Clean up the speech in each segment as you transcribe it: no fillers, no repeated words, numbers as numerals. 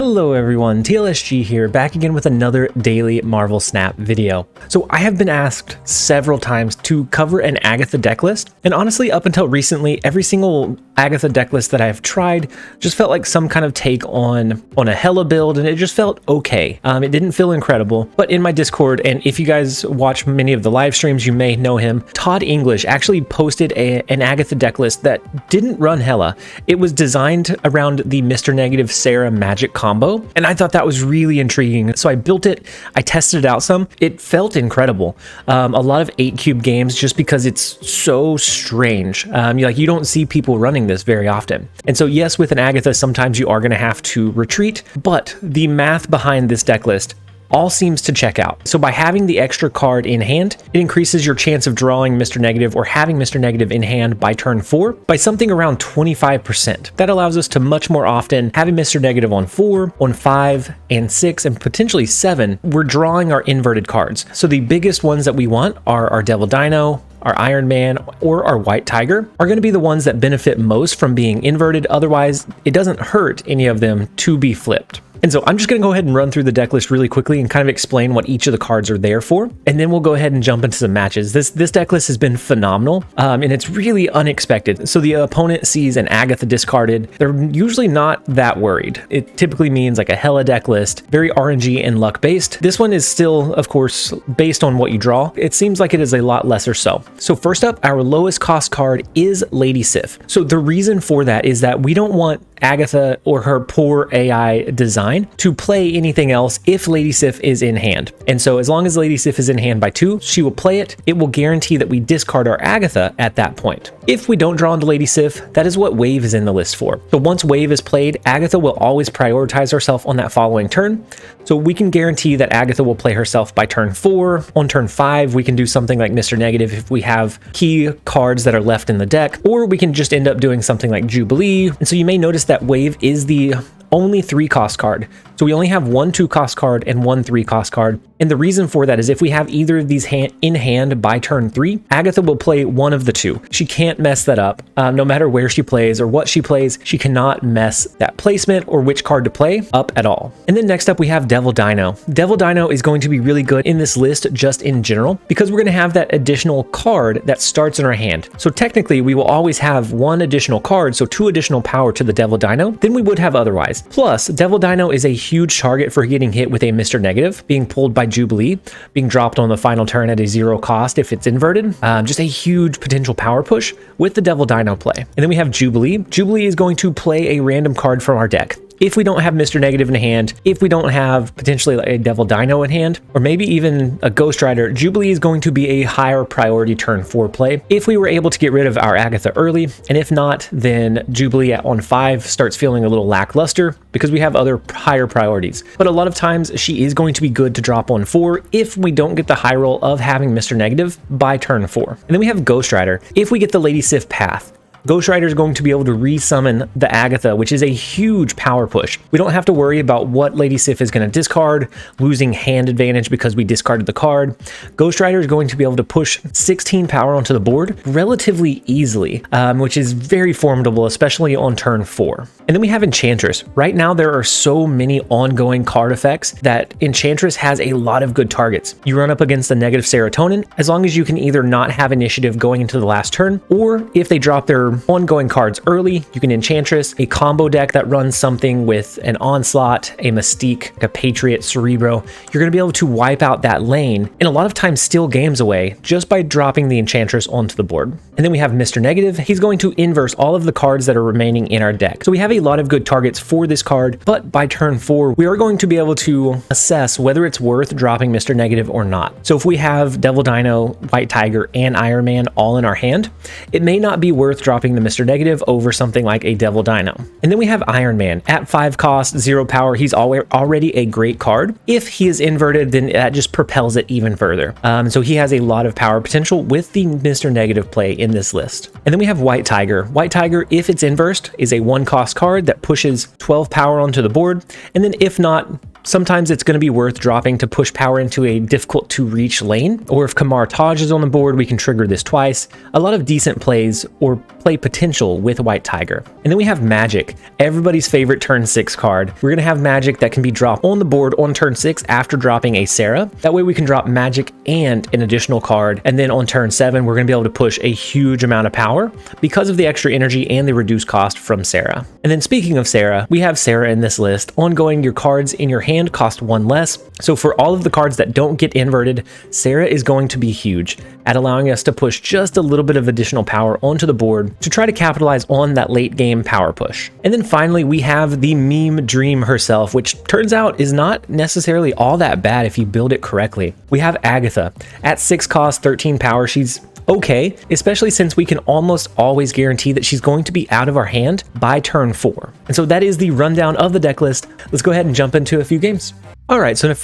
Hello everyone, TLSG here, back again with another daily Marvel Snap video. So I have been asked several times to cover an Agatha deck list, and honestly up until recently, every single Agatha deck list that I've tried just felt like some kind of take on a Hela build, and it just felt okay. It didn't feel incredible, but in my Discord, and if you guys watch many of the live streams, you may know him, Todd English actually posted an Agatha deck list that didn't run Hela. It was designed around the Mr. Negative Sarah magic combo, and I thought that was really intriguing. So I built it, I tested it out some. It felt incredible. A lot of 8-cube games just because it's so strange. You don't see people running this very often. And so yes, with an Agatha, sometimes you are going to have to retreat, but the math behind this deck list all seems to check out. So by having the extra card in hand, it increases your chance of drawing Mr. Negative or having Mr. Negative in hand by turn 4 by something around 25%. That allows us to much more often having Mr. Negative on 4, on 5, and 6, and potentially 7, we're drawing our inverted cards. So the biggest ones that we want are our Devil Dino, our Iron Man, or our White Tiger are going to be the ones that benefit most from being inverted. Otherwise, it doesn't hurt any of them to be flipped. And so I'm just going to go ahead and run through the deck list really quickly and kind of explain what each of the cards are there for. And then we'll go ahead and jump into some matches. This deck list has been phenomenal, and it's really unexpected. So the opponent sees an Agatha discarded. They're usually not that worried. It typically means like a Hela deck list, very RNG and luck based. This one is still, of course, based on what you draw. It seems like it is a lot lesser so. So first up, our lowest cost card is Lady Sif. So the reason for that is that we don't want Agatha or her poor AI design to play anything else if Lady Sif is in hand. And so as long as Lady Sif is in hand by 2, she will play it. It will guarantee that we discard our Agatha at that point. If we don't draw into Lady Sif, that is what Wave is in the list for. So once Wave is played, Agatha will always prioritize herself on that following turn. So we can guarantee that Agatha will play herself by turn 4. On turn 5, we can do something like Mr. Negative if we have key cards that are left in the deck, or we can just end up doing something like Jubilee. And so you may notice that Wave is the only 3-cost card. So we only have one 2-cost card and one 3-cost card. And the reason for that is if we have either of these in hand by turn 3, Agatha will play one of the 2. She can't mess that up. No matter where she plays or what she plays, she cannot mess that placement or which card to play up at all. And then next up we have Devil Dino. Devil Dino is going to be really good in this list just in general because we're going to have that additional card that starts in our hand. So technically we will always have one additional card, so 2 additional power to the Devil Dino than we would have otherwise. Plus, Devil Dino is a huge target for getting hit with a Mr. Negative, being pulled by Jubilee, being dropped on the final turn at a 0 cost if it's inverted. Just a huge potential power push with the Devil Dino play. And then we have Jubilee. Jubilee is going to play a random card from our deck. If we don't have Mr. Negative in hand, if we don't have potentially a Devil Dino in hand, or maybe even a Ghost Rider, Jubilee is going to be a higher priority turn 4 play if we were able to get rid of our Agatha early, and if not, then Jubilee on 5 starts feeling a little lackluster because we have other higher priorities. But a lot of times she is going to be good to drop on 4 if we don't get the high roll of having Mr. Negative by turn 4. And then we have Ghost Rider. If we get the Lady Sif path, Ghost Rider is going to be able to resummon the Agatha, which is a huge power push. We don't have to worry about what Lady Sif is going to discard, losing hand advantage because we discarded the card. Ghost Rider is going to be able to push 16 power onto the board relatively easily, which is very formidable, especially on turn 4. And then we have Enchantress. Right now, there are so many ongoing card effects that Enchantress has a lot of good targets. You run up against the negative serotonin, as long as you can either not have initiative going into the last turn, or if they drop their ongoing cards early, you can Enchantress, a combo deck that runs something with an Onslaught, a Mystique, a Patriot, Cerebro. You're going to be able to wipe out that lane and a lot of times steal games away just by dropping the Enchantress onto the board. And then we have Mr. Negative. He's going to inverse all of the cards that are remaining in our deck. So we have a lot of good targets for this card, but by turn 4, we are going to be able to assess whether it's worth dropping Mr. Negative or not. So if we have Devil Dino, White Tiger, and Iron Man all in our hand, it may not be worth dropping the Mr. Negative over something like a Devil Dino. And then we have Iron Man. At 5 cost, 0 power, he's already a great card. If he is inverted, then that just propels it even further. So he has a lot of power potential with the Mr. Negative play in this list. And then we have White Tiger. White Tiger, if it's inversed, is a 1-cost card that pushes 12 power onto the board. And then if not, sometimes it's going to be worth dropping to push power into a difficult to reach lane, or if Kamar Taj is on the board, we can trigger this twice. A lot of decent plays or play potential with White Tiger. And then we have Magic, everybody's favorite turn 6 card. We're going to have Magic that can be dropped on the board on turn 6 after dropping a Sarah. That way we can drop Magic and an additional card, and then on turn 7 we're going to be able to push a huge amount of power because of the extra energy and the reduced cost from Sarah. And then speaking of Sarah, we have Sarah in this list. Ongoing, your cards in your hand cost 1 less. So for all of the cards that don't get inverted, Sarah is going to be huge at allowing us to push just a little bit of additional power onto the board to try to capitalize on that late game power push. And then finally, we have the meme dream herself, which turns out is not necessarily all that bad if you build it correctly. We have Agatha at 6 cost, 13 power. She's okay, especially since we can almost always guarantee that she's going to be out of our hand by turn 4. And so that is the rundown of the deck list. Let's go ahead and jump into a few games. All right, so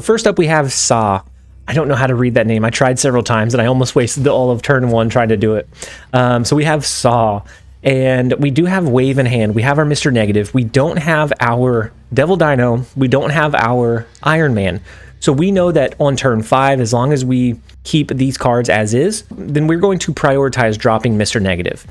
first up we have Sa. I don't know how to read that name. I tried several times and I almost wasted all of turn 1 trying to do it. So we have Sa, and we do have Wave in hand. We have our Mr. Negative. We don't have our Devil Dino. We don't have our Iron Man. So we know that on turn 5, as long as we keep these cards as is, then we're going to prioritize dropping Mr. Negative.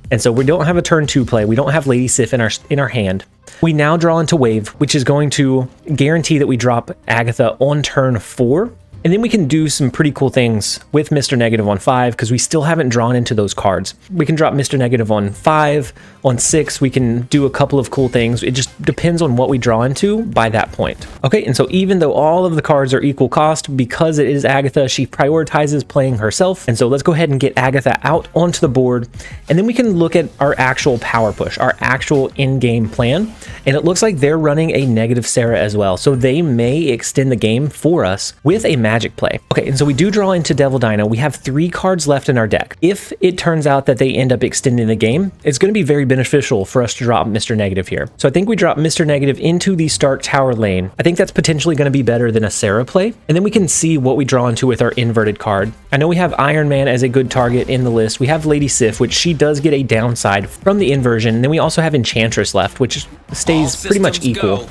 And so we don't have a turn 2 play. We don't have Lady Sif in our hand. We now draw into Wave, which is going to guarantee that we drop Agatha on turn 4. And then we can do some pretty cool things with Mr. Negative on 5 because we still haven't drawn into those cards. We can drop Mr. Negative on 5, on 6, we can do a couple of cool things. It just depends on what we draw into by that point. Okay, and so even though all of the cards are equal cost, because it is Agatha, she prioritizes playing herself. And so let's go ahead and get Agatha out onto the board, and then we can look at our actual power push, our actual in-game plan. And it looks like they're running a negative Sarah as well, so they may extend the game for us with a Magic play. Okay, and so we do draw into Devil Dino. We have 3 cards left in our deck. If it turns out that they end up extending the game, it's going to be very beneficial for us to drop Mr. Negative here. So I think we drop Mr. Negative into the Stark Tower lane. I think that's potentially going to be better than a Sarah play. And then we can see what we draw into with our inverted card. I know we have Iron Man as a good target in the list. We have Lady Sif, which she does get a downside from the inversion. And then we also have Enchantress left, which stays pretty much equal.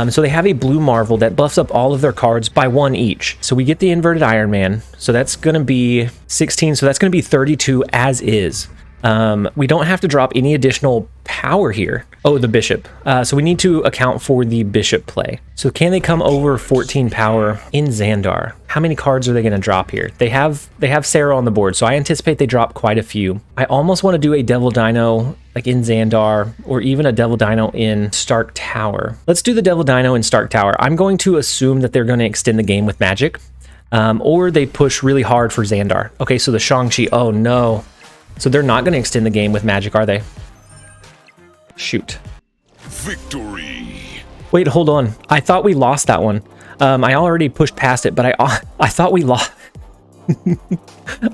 So they have a blue Marvel that buffs up all of their cards by 1 each. So we get the inverted Iron Man. So that's going to be 16. So that's going to be 32 as is. We don't have to drop any additional power here. Oh, the Bishop. So we need to account for the Bishop play. So can they come over 14 power in Xandar? How many cards are they going to drop here? They have Sarah on the board, so I anticipate they drop quite a few. I almost want to do a Devil Dino like in Xandar, or even a Devil Dino in Stark Tower. Let's do the Devil Dino in Stark Tower. I'm going to assume that they're going to extend the game with Magic, or they push really hard for Xandar. Okay, so the Shang-Chi, oh no. So they're not going to extend the game with Magic, are they? Shoot. Victory. Wait, hold on. I thought we lost that one. I already pushed past it, but I thought we lost.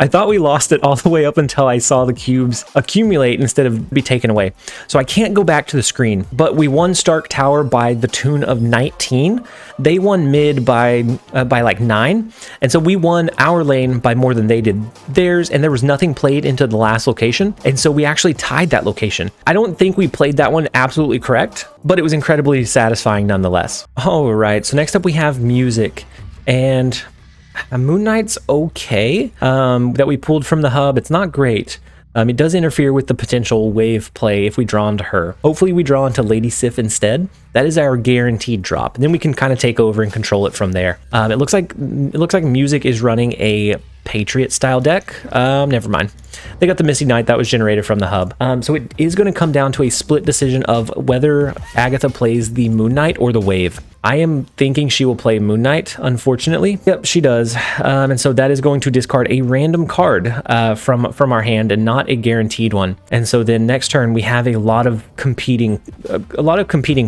I thought we lost it all the way up until I saw the cubes accumulate instead of be taken away. So I can't go back to the screen, but we won Stark Tower by the tune of 19. They won mid by like 9. And so we won our lane by more than they did theirs, and there was nothing played into the last location. And so we actually tied that location. I don't think we played that one absolutely correct, but it was incredibly satisfying nonetheless. All right, so next up we have music, and Moon Knight's okay, that we pulled from the hub. It's not great. It does interfere with the potential wave play if we draw into her. Hopefully we draw into Lady Sif instead. That is our guaranteed drop. And then we can kind of take over and control it from there. It looks like music is running a Patriot style deck. Never mind. They got the Misty Knight that was generated from the hub. So it is going to come down to a split decision of whether Agatha plays the Moon Knight or the Wave. I am thinking she will play Moon Knight, unfortunately. Yep, she does. And so that is going to discard a random card from our hand and not a guaranteed one. And so then next turn we have a lot of competing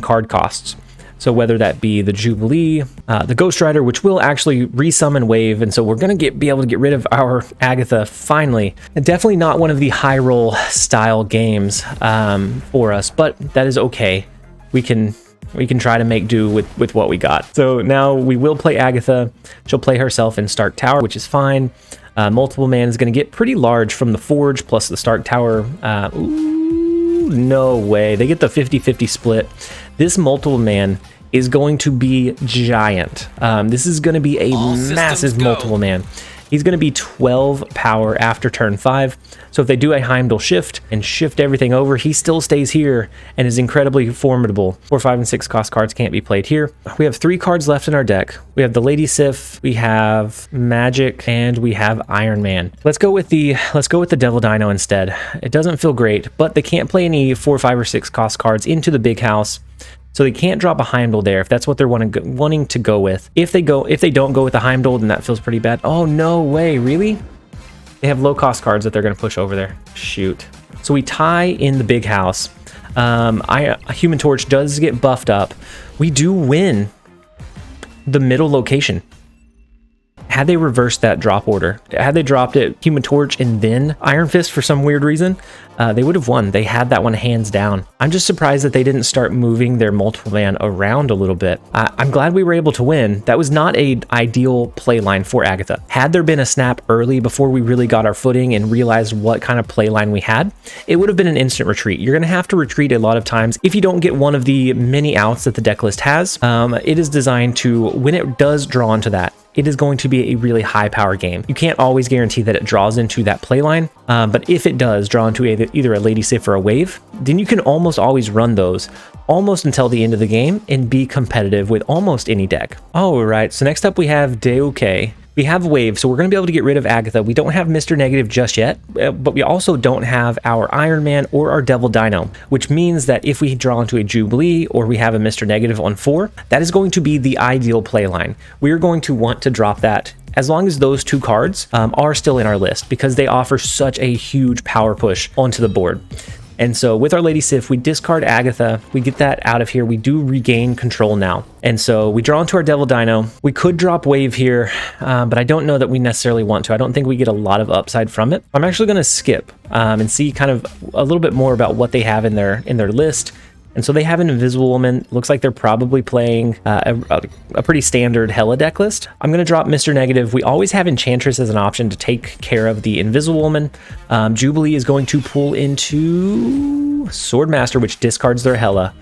card costs. So whether that be the Jubilee, the Ghost Rider, which will actually resummon Wave, and so we're going to be able to get rid of our Agatha finally. And definitely not one of the high roll style games for us, but that is okay. We can try to make do with what we got. So now we will play Agatha. She'll play herself in Stark Tower, which is fine. Multiple Man is going to get pretty large from the Forge plus the Stark Tower. Ooh, no way. They get the 50-50 split. This Multiple Man is going to be giant. This is going to be a massive multiple man. He's going to be 12 power after turn 5. So if they do a Heimdall shift and shift everything over, he still stays here and is incredibly formidable. 4, 5, and 6 cost cards can't be played here. We have 3 cards left in our deck. We have the Lady Sif, we have Magic, and we have Iron Man. Let's go with the Devil Dino instead. It doesn't feel great, but they can't play any 4, 5, or 6 cost cards into the big house. So they can't drop a Heimdall there if that's what they're wanting to go with. If they don't go with the Heimdall, then that feels pretty bad. Oh, no way, really? They have low cost cards that they're going to push over there. Shoot. So we tie in the big house. Human Torch does get buffed up. We do win the middle location. Had they reversed that drop order, had they dropped it Human Torch and then Iron Fist for some weird reason, they would have won. They had that one hands down. I'm just surprised that they didn't start moving their multiple man around a little bit. I'm glad we were able to win. That was not an ideal play line for Agatha. Had there been a snap early before we really got our footing and realized what kind of play line we had, it would have been an instant retreat. You're going to have to retreat a lot of times if you don't get one of the many outs that the deck list has. It is designed to, when it does draw into that, it is going to be a really high power game. You can't always guarantee that it draws into that play line, but if it does draw into either a Lady Sif or a Wave, then you can almost always run those almost until the end of the game and be competitive with almost any deck. All right, so next up we have Deuke. We have Wave, so we're going to be able to get rid of Agatha. We don't have Mr. Negative just yet, but we also don't have our Iron Man or our Devil Dino, which means that if we draw into a Jubilee or we have a Mr. Negative on 4, that is going to be the ideal play line. We are going to want to drop that as long as those 2 cards are still in our list, because they offer such a huge power push onto the board. And so with our Lady Sif, we discard Agatha, we get that out of here, we do regain control now. And so we draw into our Devil Dino. We could drop Wave here, but I don't know that we necessarily want to. I don't think we get a lot of upside from it. I'm actually gonna skip and see kind of a little bit more about what they have in their list. And so they have an Invisible Woman. Looks like they're probably playing a pretty standard Hela deck list. I'm going to drop Mr. Negative. We always have Enchantress as an option to take care of the Invisible Woman. Jubilee is going to pull into Swordmaster, which discards their Hela.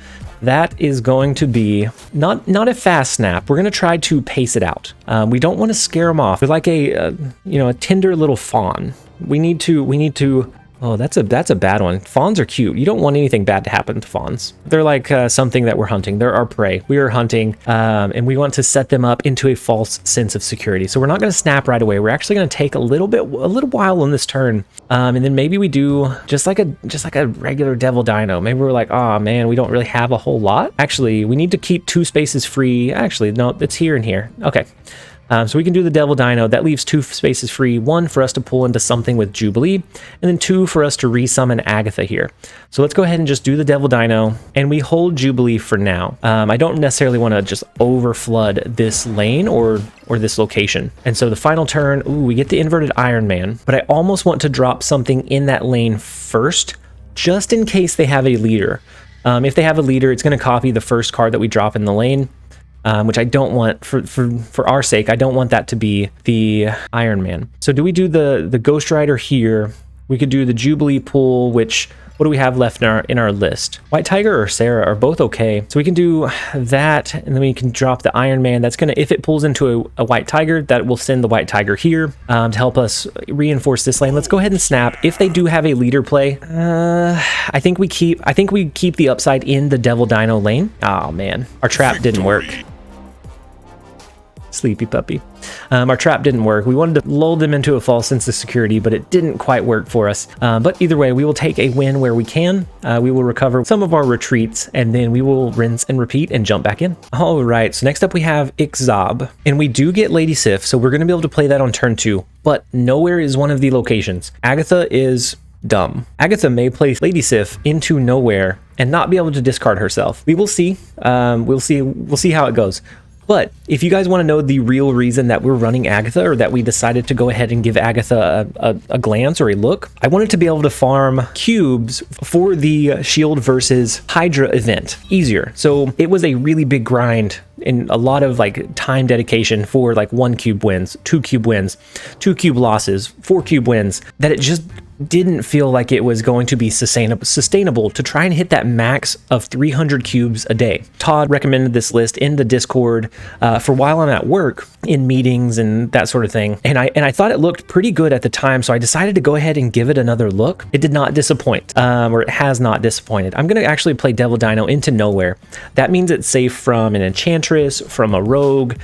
That is going to be not a fast snap. We're going to try to pace it out. We don't want to scare them off. We're like a tender little fawn. We need to. Oh, that's a bad one. Fawns are cute. You don't want anything bad to happen to fawns. They're like something that we're hunting. They're our prey. We are hunting, and we want to set them up into a false sense of security. So we're not going to snap right away. We're actually going to take a little while on this turn, and then maybe we do just like a regular Devil Dino. Maybe we're like, oh man, we don't really have a whole lot. Actually, we need to keep 2 spaces free. Actually, no, it's here and here. Okay. So we can do the Devil Dino. That leaves 2 spaces free. 1 for us to pull into something with Jubilee, and then 2 for us to resummon Agatha here. So let's go ahead and just do the Devil Dino, and we hold Jubilee for now. I don't necessarily want to just overflood this lane or this location. And so the final turn, ooh, we get the inverted Iron Man, but I almost want to drop something in that lane first, just in case they have a leader. If they have a leader, it's going to copy the first card that we drop in the lane. Which I don't want, for our sake, I don't want that to be the Iron Man. So do we do the Ghost Rider here? We could do the Jubilee pool, which, what do we have left in our list? White Tiger or Sarah are both okay. So we can do that, and then we can drop the Iron Man. That's gonna, if it pulls into a White Tiger, that will send the White Tiger here to help us reinforce this lane. Let's go ahead and snap. If they do have a leader play, I think we keep the upside in the Devil Dino lane. Oh man, our trap didn't work. Sleepy puppy. Our trap didn't work. We wanted to lull them into a false sense of security, but it didn't quite work for us. But either way, we will take a win where we can. We will recover some of our retreats, and then we will rinse and repeat and jump back in. All right, so next up we have Ixob, and we do get Lady Sif, so we're going to be able to play that on turn 2, but nowhere is one of the locations. Agatha is dumb. Agatha may place Lady Sif into nowhere and not be able to discard herself. We will see. We'll see how it goes. But if you guys want to know the real reason that we're running Agatha, or that we decided to go ahead and give Agatha a glance or a look, I wanted to be able to farm cubes for the Shield versus Hydra event easier. So it was a really big grind and a lot of like time dedication for like 1 cube wins, 2 cube wins, 2 cube losses, 4 cube wins, that it just didn't feel like it was going to be sustainable to try and hit that max of 300 cubes a day. Todd recommended this list in the Discord for while I'm at work in meetings and that sort of thing. And I thought it looked pretty good at the time, so I decided to go ahead and give it another look. It did not disappoint, or it has not disappointed. I'm going to actually play Devil Dino into nowhere. That means it's safe from an Enchantress, from a Rogue,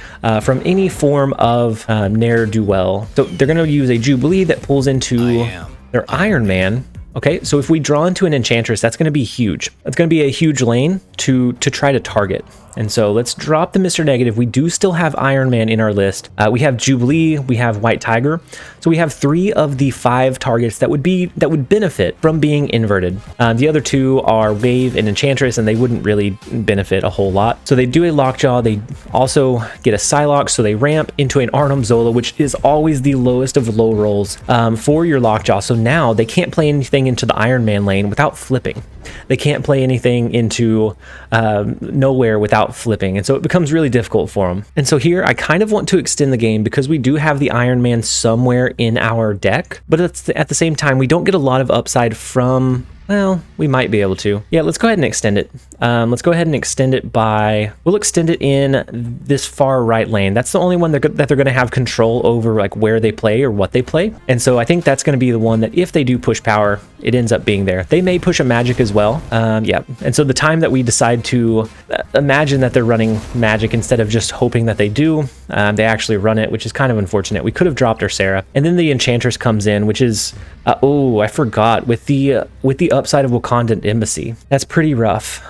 from any form of ne'er-do-well. So they're going to use a Jubilee that pulls into their Iron Man. Okay, so if we draw into an Enchantress, that's going to be huge. That's going to be a huge lane to try to target. And so let's drop the Mr. Negative. We do still have Iron Man in our list. We have Jubilee, we have White Tiger. So we have 3 of the 5 targets that would benefit from being inverted. The other 2 are Wave and Enchantress, and they wouldn't really benefit a whole lot. So they do a Lockjaw. They also get a Psylocke, so they ramp into an Arnhem Zola, which is always the lowest of low rolls for your Lockjaw. So now they can't play anything into the Iron Man lane without flipping. They can't play anything into nowhere without flipping, and so it becomes really difficult for them. And so here I kind of want to extend the game because we do have the Iron Man somewhere in our deck, but at the same time we don't get a lot of upside from, well, we might be able to. Yeah, let's go ahead and extend it. Let's go ahead and extend it we'll extend it in this far right lane. That's the only one that they're going to have control over, like where they play or what they play. And so I think that's going to be the one that if they do push power, it ends up being there. They may push a magic as well. Yeah, and so the time that we decide to imagine that they're running magic instead of just hoping that they do, they actually run it, which is kind of unfortunate. We could have dropped our Sarah. And then the Enchantress comes in, which is, oh, I forgot, with the upside of Wakandan Embassy. That's pretty rough.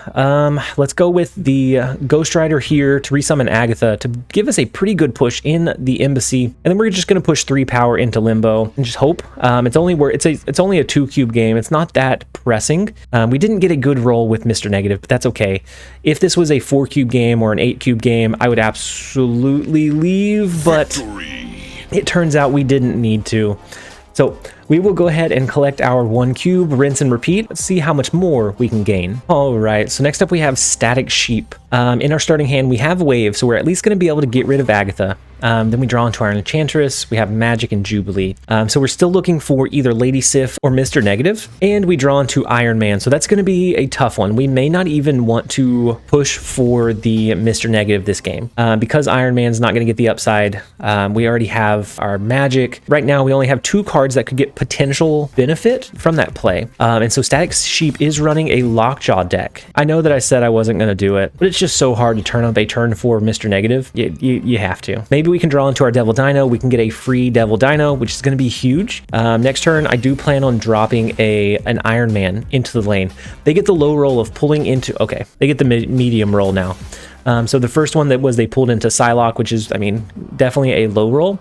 Let's go with the Ghost Rider here to resummon Agatha to give us a pretty good push in the Embassy, and then we're just going to push 3 power into Limbo and just hope. It's only a 2 cube game. It's not that pressing. We didn't get a good roll with Mr. Negative, but that's okay. If this was a 4 cube game or an 8 cube game, I would absolutely leave, but it turns out we didn't need to. So we will go ahead and collect our 1 cube, rinse and repeat. Let's see how much more we can gain. All right, so next up we have Static Sheep. In our starting hand, we have Wave, so we're at least going to be able to get rid of Agatha. Then we draw into our Enchantress. We have Magic and Jubilee. So we're still looking for either Lady Sif or Mr. Negative. And we draw into Iron Man. So that's going to be a tough one. We may not even want to push for the Mr. Negative this game. Because Iron Man's not going to get the upside. We already have our Magic. Right now, we only have 2 cards that could get potential benefit from that play. And so Static Sheep is running a Lockjaw deck. I know that I said I wasn't going to do it, but it's just so hard to turn up a turn for Mr. Negative. You have to. Maybe we can draw into our Devil Dino. We can get a free Devil Dino, which is going to be huge. Next turn, I do plan on dropping an Iron Man into the lane. They get the low roll of pulling into, okay, they get the medium roll now. So the first one that was they pulled into Psylocke, which is, I mean, definitely a low roll.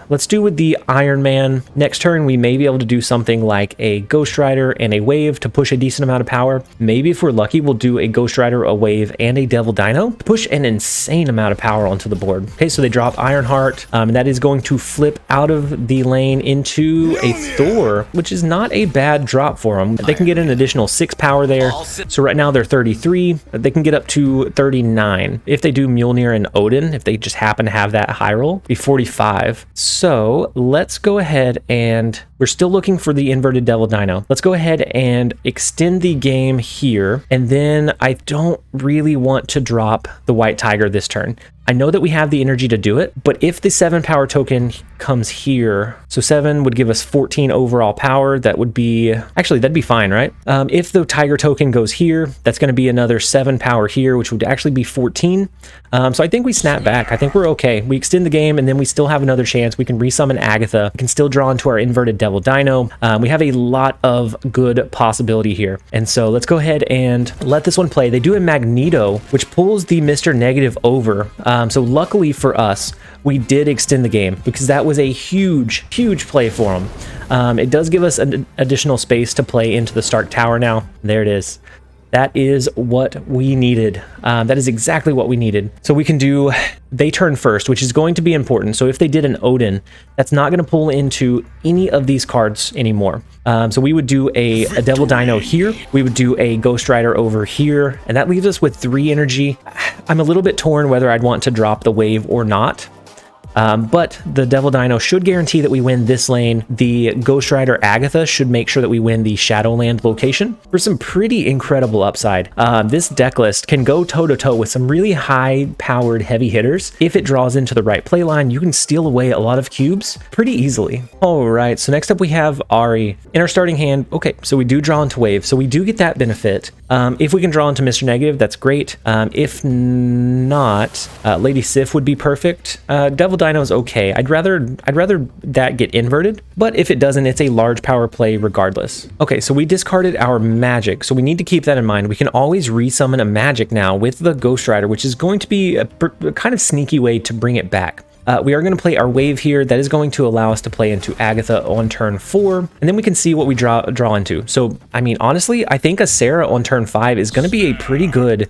Let's do with the Iron Man. Next turn, we may be able to do something like a Ghost Rider and a Wave to push a decent amount of power. Maybe if we're lucky, we'll do a Ghost Rider, a Wave, and a Devil Dino to push an insane amount of power onto the board. Okay, so they drop Ironheart, and that is going to flip out of the lane into a Thor, which is not a bad drop for them. They can get an additional 6 power there. So right now they're 33. They can get up to 39. If they do Mjolnir and Odin, if they just happen to have that high roll, be 45. So let's go ahead and we're still looking for the inverted Devil Dino. Let's go ahead and extend the game here. And then I don't really want to drop the White Tiger this turn. I know that we have the energy to do it, but if the 7 power token comes here, so 7 would give us 14 overall power. That would be, actually, that'd be fine, right? If the Tiger token goes here, that's going to be another 7 power here, which would actually be 14. So I think we snap back. I think we're okay. We extend the game, and then we still have another chance. We can resummon Agatha. We can still draw into our inverted Devil Dino. We have a lot of good possibility here. And so let's go ahead and let this one play. They do a Magneto, which pulls the Mr. Negative over. So luckily for us, we did extend the game because that was a huge, huge play for them. It does give us an additional space to play into the Stark Tower now. There it is. That is what we needed. That is exactly what we needed. So we can do, they turn first, which is going to be important. So if they did an Odin, that's not going to pull into any of these cards anymore. So we would do a Devil Dino here. We would do a Ghost Rider over here. And that leaves us with 3 energy. I'm a little bit torn whether I'd want to drop the Wave or not. But the Devil Dino should guarantee that we win this lane. The Ghost Rider Agatha should make sure that we win the Shadowland location for some pretty incredible upside. This deck list can go toe-to-toe with some really high-powered heavy hitters. If it draws into the right play line, you can steal away a lot of cubes pretty easily. All right, so next up we have Ari. In our starting hand, okay, so we do draw into Wave, so we do get that benefit. If we can draw into Mr. Negative, that's great. If not, Lady Sif would be perfect. Devil Dino is okay. I'd rather that get inverted, but if it doesn't, it's a large power play regardless. Okay, so we discarded our magic, so we need to keep that in mind. We can always resummon a magic now with the Ghost Rider, which is going to be a kind of sneaky way to bring it back. We are going to play our Wave here. That is going to allow us to play into Agatha on turn 4, and then we can see what we draw into. So, I mean, honestly, I think a Sarah on turn 5 is going to be a pretty good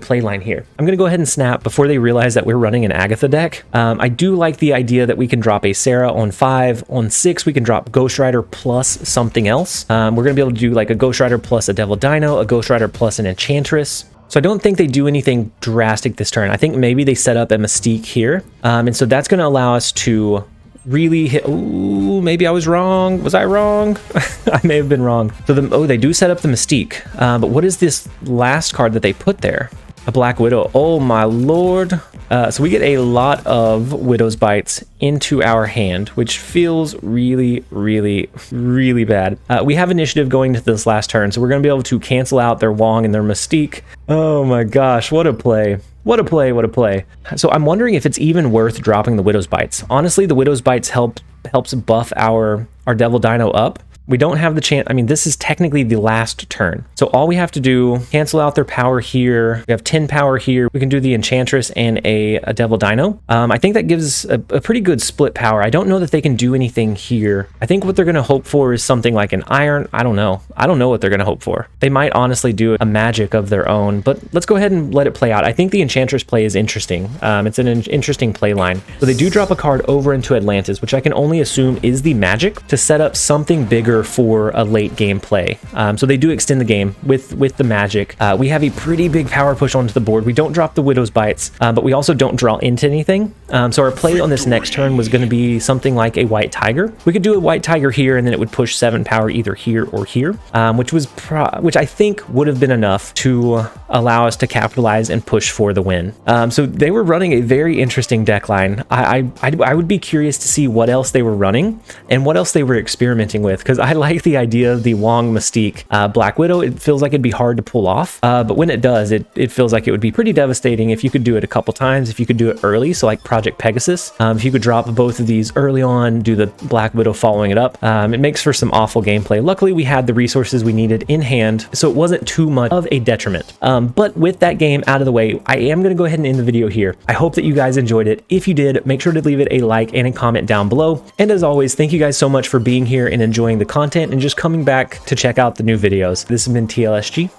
play line here. I'm going to go ahead and snap before they realize that we're running an Agatha deck. I do like the idea that we can drop a Sarah on 5. On 6, we can drop Ghost Rider plus something else. We're going to be able to do like a Ghost Rider plus a Devil Dino, a Ghost Rider plus an Enchantress. So I don't think they do anything drastic this turn. I think maybe they set up a Mystique here. And so that's going to allow us to really hit... Ooh, maybe I was wrong. Was I wrong? I may have been wrong. So they do set up the Mystique. But what is this last card that they put there? A Black Widow. Oh my lord. So we get a lot of Widow's Bites into our hand, which feels really, really, really bad. We have initiative going into this last turn, so we're going to be able to cancel out their Wong and their Mystique. Oh my gosh, what a play. What a play, what a play. So I'm wondering if it's even worth dropping the Widow's Bites. Honestly, the Widow's Bites helps buff our Devil Dino up. We don't have the chance. I mean, this is technically the last turn. So all we have to do, cancel out their power here. We have 10 power here. We can do the Enchantress and a Devil Dino. I think that gives a pretty good split power. I don't know that they can do anything here. I think what they're going to hope for is something like an Iron. I don't know. I don't know what they're going to hope for. They might honestly do a magic of their own, but let's go ahead and let it play out. I think the Enchantress play is interesting. It's an interesting play line. So they do drop a card over into Atlantis, which I can only assume is the magic to set up something bigger for a late game play. So they do extend the game with the magic. We have a pretty big power push onto the board. We don't drop the Widow's Bites, but we also don't draw into anything. So our play on this next turn was going to be something like a White Tiger. We could do a White Tiger here, and then it would push 7 power either here or here, which I think would have been enough to allow us to capitalize and push for the win. So they were running a very interesting deck line. I would be curious to see what else they were running and what else they were experimenting with, because I like the idea of the Wong Mystique Black Widow. It feels like it'd be hard to pull off, but when it does, it feels like it would be pretty devastating if you could do it a couple times, if you could do it early, so like Project Pegasus. If you could drop both of these early on, do the Black Widow following it up, it makes for some awful gameplay. Luckily, we had the resources we needed in hand, so it wasn't too much of a detriment. But with that game out of the way, I am going to go ahead and end the video here. I hope that you guys enjoyed it. If you did, make sure to leave it a like and a comment down below. And as always, thank you guys so much for being here and enjoying the content and just coming back to check out the new videos. This has been TLSG.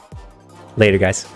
Later, guys.